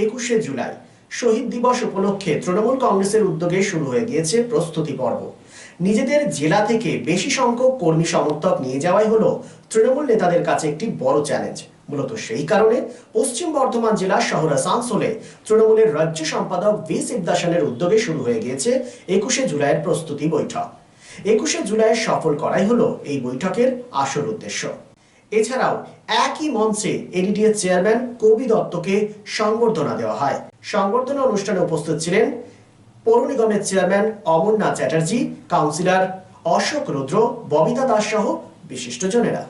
21শে জুলাই শহীদ দিবস উপলক্ষে তৃণমূল কংগ্রেসের উদ্যোগে শুরু হয়ে গিয়েছে প্রস্তুতি পর্ব। নিজেদের জেলা থেকে বেশি সংখ্যক কর্মী সমর্থক নিয়ে যাওয়াই হলো তৃণমূল নেতাদের কাছে একটি বড় চ্যালেঞ্জ। মূলত সেই কারণে পশ্চিম বর্ধমান জেলার শহর আসানসোলে তৃণমূলের রাজ্য সম্পাদক ভি শিবদাসনের উদ্যোগে শুরু হয়ে গিয়েছে 21শে জুলাইয়ের প্রস্তুতি বৈঠক। 21শে জুলাইয়ের সফল করাই হলো এই বৈঠকের আসল উদ্দেশ্য। এছাড়াও একই মঞ্চে এডিডিএ চেয়ারম্যান কবি দত্তকে সংবর্ধনা দেওয়া হয়। সংবর্ধনা অনুষ্ঠানে উপস্থিত ছিলেন পৌর নিগমের চেয়ারম্যান অমরনাথ চ্যাটার্জি, কাউন্সিলর অশোক রুদ্র, ববিতা দাস সহ বিশিষ্টজনেরা।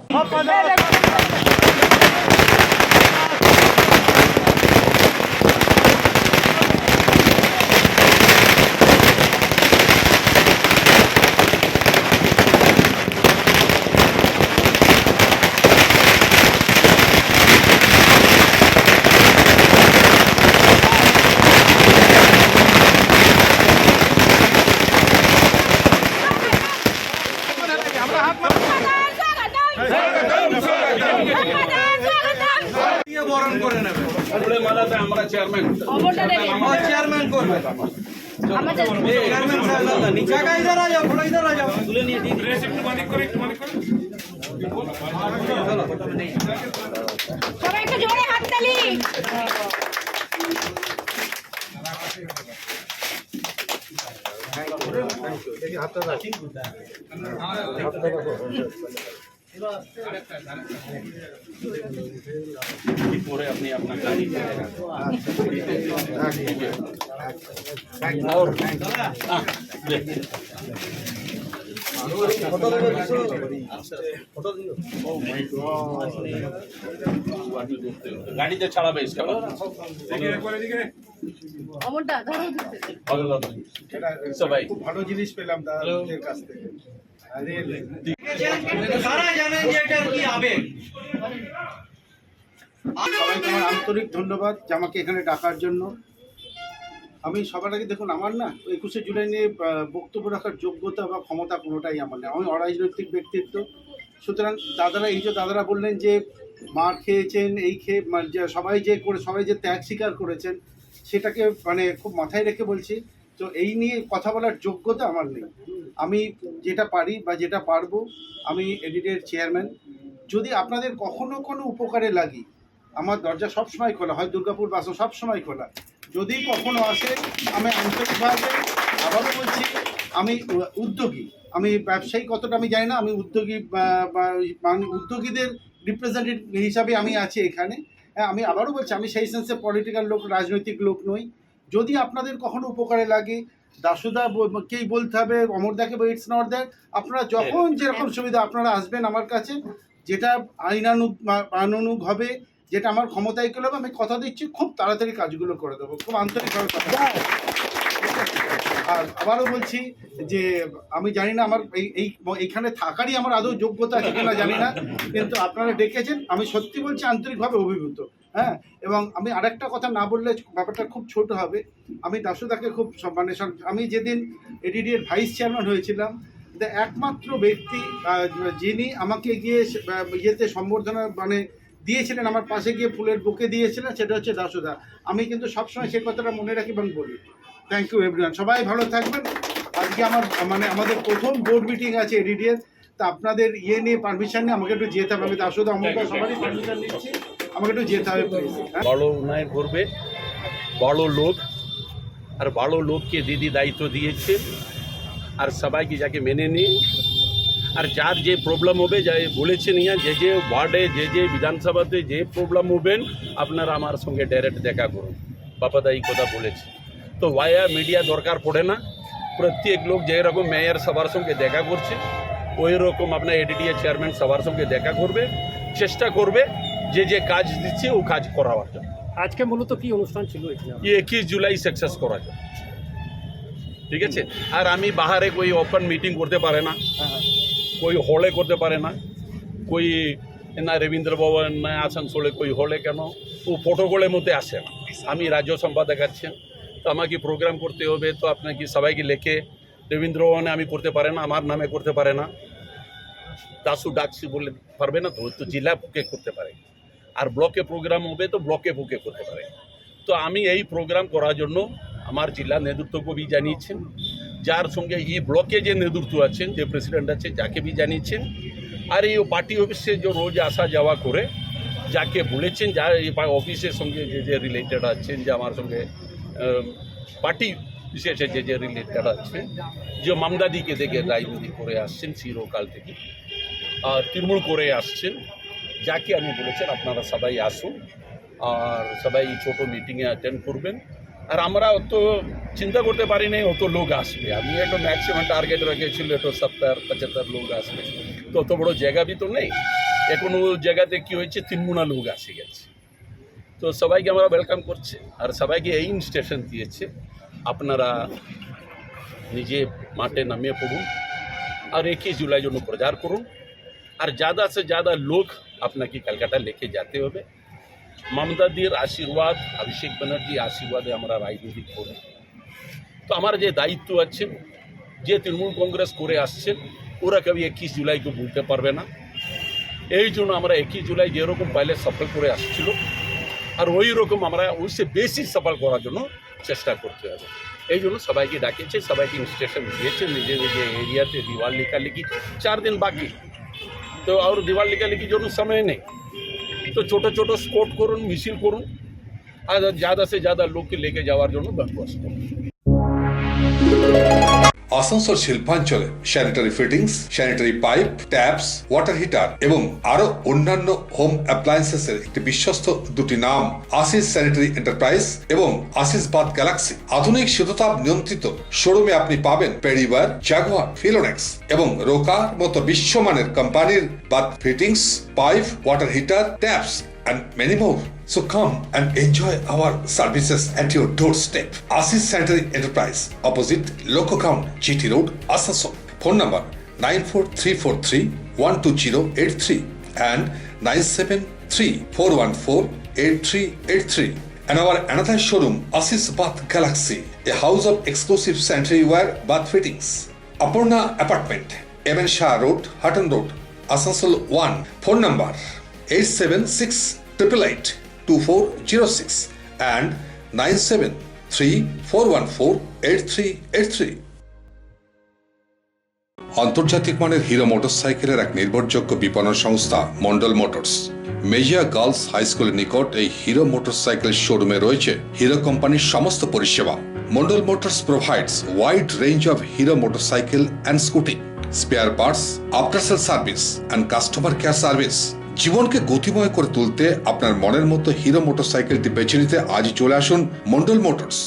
আমরা চেয়ারম্যান করবে তুলে নিয়ে সবাই একটু জোরে হাততালি। পরে আপনি আপনার গাড়ি গাড়িতে ছাড়াবে সবাই ভালো জিনিস পেলাম তাদের কাছ থেকে। সবাইকে আমার আন্তরিক ধন্যবাদ যে আমাকে এখানে ডাকার জন্য। আমি সবার আগে দেখুন, আমার না 21শে জুলাই নিয়ে বক্তব্য রাখার যোগ্যতা বা ক্ষমতা কোনোটাই আমার নেই। আমি অরাজনৈতিক ব্যক্তিত্ব। সুতরাং দাদারা বললেন যে মার খেয়েছেন, এই খেয়ে সবাই যে ত্যাগ স্বীকার করেছেন, সেটাকে খুব মাথায় রেখে বলছি। তো এই নিয়ে কথা বলার যোগ্যতা আমার নেই। আমি যেটা পারি বা যেটা পারবো, আমি এডিডিএর চেয়ারম্যান। যদি আপনাদের কখনো কোনো উপকারে লাগি, আমার দরজা সবসময় খোলা, হয় দুর্গাপুর বাসও সবসময় খোলা। যদি কখনো আসে, আমি আন্তরিকভাবে আবারও বলছি, আমি উদ্যোগী। আমি ব্যবসায়ী কতটা আমি জানি না, আমি উদ্যোগী উদ্যোগীদের রিপ্রেজেন্টেটিভ হিসাবে আমি আছি এখানে। আমি আবারও বলছি, আমি সেই সেন্সে পলিটিক্যাল লোক, রাজনৈতিক লোক নই। যদি আপনাদের কখনো উপকারে লাগে, দাসুদাকেই বলতে হবে, অমরদাকে বা ইটস নট দ্যাট, আপনারা যখন যেরকম সুবিধা আপনারা আসবেন আমার কাছে, যেটা আইনানুগ হবে, যেটা আমার ক্ষমতায় গেলে আমি কথা দিচ্ছি খুব তাড়াতাড়ি কাজগুলো করে দেবো, খুব আন্তরিকভাবে কথা। আর আবারও বলছি যে আমি জানি না আমার এইখানে থাকারই আমার আদৌ যোগ্যতা আছে কিনা জানি না, কিন্তু আপনারা ডেকেছেন, আমি সত্যি বলছি আন্তরিকভাবে অভিভূত। হ্যাঁ, এবং আমি আরেকটা কথা না বললে ব্যাপারটা খুব ছোট হবে। আমি দাসুদাকে খুব আমি যেদিন এডিডিএর ভাইস চেয়ারম্যান হয়েছিলাম, একমাত্র ব্যক্তি যিনি আমাকে গিয়ে ইয়েতে সম্বর্ধনা দিয়েছিলেন, আমার পাশে গিয়ে ফুলের বুকে দিয়েছিলেন, সেটা হচ্ছে দাসুদা। আমি কিন্তু সবসময় সেই কথাটা মনে রাখি এবং বলি। থ্যাংক ইউ এভরিওয়ান, সবাই ভালো থাকবেন। আজকে আমার আমাদের প্রথম বোর্ড মিটিং আছে এডিডিএর, তা আপনাদের নিয়ে পারমিশন নিয়ে আমাকে একটু যেতে হবে। আমি দাসুদা আমরা সবারই পারমিশন নিচ্ছি, আমাকে একটু যেতে হবে প্লিজ। বড় উন্নয়ন করবে, বড় লোক, আর বড় লোককে দিদি দায়িত্ব দিয়েছে, আর সবাইকে যাকে মেনে নিয়ে, আর যার যে প্রবলেম হবে, যা বলেছেন যে ওয়ার্ডে যে বিধানসভাতে যে প্রবলেম হবেন, আপনারা আমার সঙ্গে ডাইরেক্ট দেখা করুন। বাপাদা এই কথা বলেছে, তো ওয়াইয়া মিডিয়া দরকার পড়ে না। প্রত্যেক লোক যেরকম মেয়র সবার সঙ্গে দেখা করছে, ওই রকম আপনার এডিডিএ চেয়ারম্যান সবার সঙ্গে দেখা করবে, চেষ্টা করবে যে কাজ দিচ্ছে ও কাজ করাবার জন্য। আজকে মূলত কি অনুষ্ঠান ছিল? 21 জুলাই সাকসেস করার জন্য, ঠিক আছে। আর আমি বাহারে কোই ওপেন মিটিং করতে পারে না, कोई हॉले करते पारे ना, कोई ना रवींद्र भवन ना आसानसोले कोई हॉले केन वो प्रोटोकलेर मध्य आसे ना। आमी राज्य सम्पादक आछि, तो आमाके प्रोग्राम करते होबे, तो आपनाके सबाइके लेखे रवींद्र भवने आमी करते पारे ना, आमार नामे करते पारे ना, दासु डाकছি বলে পারবে না, তো জিলা বুকে করতে পারে। আর ব্লকে প্রোগ্রাম হবে তো ব্লকে বুকে করতে পারে। তো আমি এই প্রোগ্রাম করার জন্য আমার জেলা নেতৃত্বকে বি জানিয়েছেন, যার সঙ্গে এই ব্লকে যে নেতৃত্ব আছেন, যে প্রেসিডেন্ট আছে, যাকে বি জানিয়েছেন। আর এই পার্টি অফিসে যে রোজ আসা যাওয়া করে যাকে বলেছেন, যা এই অফিসের সঙ্গে যে যে রিলেটেড আছেন, যে আমার সঙ্গে পার্টি বিশেষে যে যে রিলেটেড আছেন, যে মামদাদিকে দেখে রাজনীতি করে আসছেন চিরকাল থেকে, আর তৃণমূল করে আসছেন, যাকে আমি বলেছেন আপনারা সবাই আসুন আর সবাই ছোটো মিটিংয়ে অ্যাটেন্ড করবেন। আর আমরা অত চিন্তা করতে পারি নাই অত লোক আসবে। আমি একটা ম্যাক্সিমাম টার্গেট রেখেছিল একটু 70-75 লোক আসবে, তো অত বড় জায়গা বি তো নেই। এখনো জায়গাতে কি হয়েছে 3 গুণা লোক আসে গেছে। তো সবাইকে আমরা ওয়েলকাম করছি আর সবাইকে এই ইনস্ট্রাকশন দিয়েছে আপনারা নিজে মাঠে নামিয়ে পড়ুন আর 21 জুলাই জন্য প্রচার করুন। আর ज़्यादा से ज़्यादा লোক আপনাকে কলকাতা লেকে যেতে হবে। মমতাদির আশীর্বাদ, অভিষেক ব্যানার্জির আশীর্বাদে আমরা রাজনীতি করি। তো আমার যে দায়িত্ব আছে, যে তৃণমূল কংগ্রেস করে আসছেন ওরা কবি 21 জুলাইকে ভুলতে পারবে না। এই জন্য আমরা 21 জুলাই যেরকম পাইলে সফল করে আসছিল আর ওই রকম আমরা ওইসে বেশি সফল করার জন্য চেষ্টা করতে হবে। এই জন্য সবাইকে ডাকেছে, সবাইকে ইনস্ট্রাকশন দিয়েছে নিজে নিজে এরিয়াতে দীওয়ার লেখালেখি 4 দিন বাকি, তো আর দীওয়ার লেখালেখির জন্য সময় নেই। তো ছোটো ছোটো স্পোর্ট করুন, মিছিল করুন আর ज़्यादा से ज़्यादा লোককে লেকে যাওয়ার জন্য বন্দোবস্ত করুন। আসানসোল শিল্পাঞ্চলে sanitary fittings, sanitary pipe, taps, water heater এবং আরো অন্যান্য হোম অ্যাপ্লায়েন্সেসের একটি বিশ্বস্ত দুটি নাম আশিস স্যানিটারি এন্টারপ্রাইজ এবং আশিস বাথ গ্যালাক্সি। আধুনিক শীততাপ নিয়ন্ত্রিত শোরুমে আপনি পাবেন পেরিওয়ার, জাগুয়ার, ফিলোনেক্স এবং রোকার মতো বিশ্বমানের কোম্পানির bath fittings, pipe, water heater, taps and many more. So come and enjoy our services at your doorstep. Asis Sanitary Enterprise, opposite Loco Ground, GT Road, Asansol. Phone number 9434312083 and 973-414-8383. And our another showroom, Asis Bath Galaxy, a house of exclusive sanitary ware bath fittings. Apurna Apartment, MN Shah Road, Hutton Road, Asansol 1. Phone number 8768882406 and 9734148383. আন্তর্জাতিক মানের hero মোটরসাইকেলের এক নির্ভরযোগ্য বিপণন সংস্থা Mondal motors. Mejia girls high স্কুলের নিকট এই হিরো মোটরসাইকেল শোরুমে রয়েছে হিরো কোম্পানির সমস্ত পরিষেবা। Mondal motors provides wide range of hero motorcycle and scooty, spare parts, after sale service and customer care service. জীবনকে গতিময় করে তুলতে আপনার মনের মতো হিরো মোটরসাইকেলটি বেছে নিতে আজই চলে আসুন Mondal motors.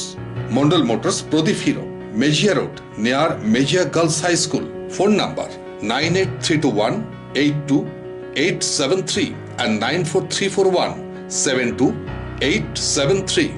Mondal motors, Pradip Hero, Mejia road, near Mejia girls high school. Phone number 9832182873 and 94341728873.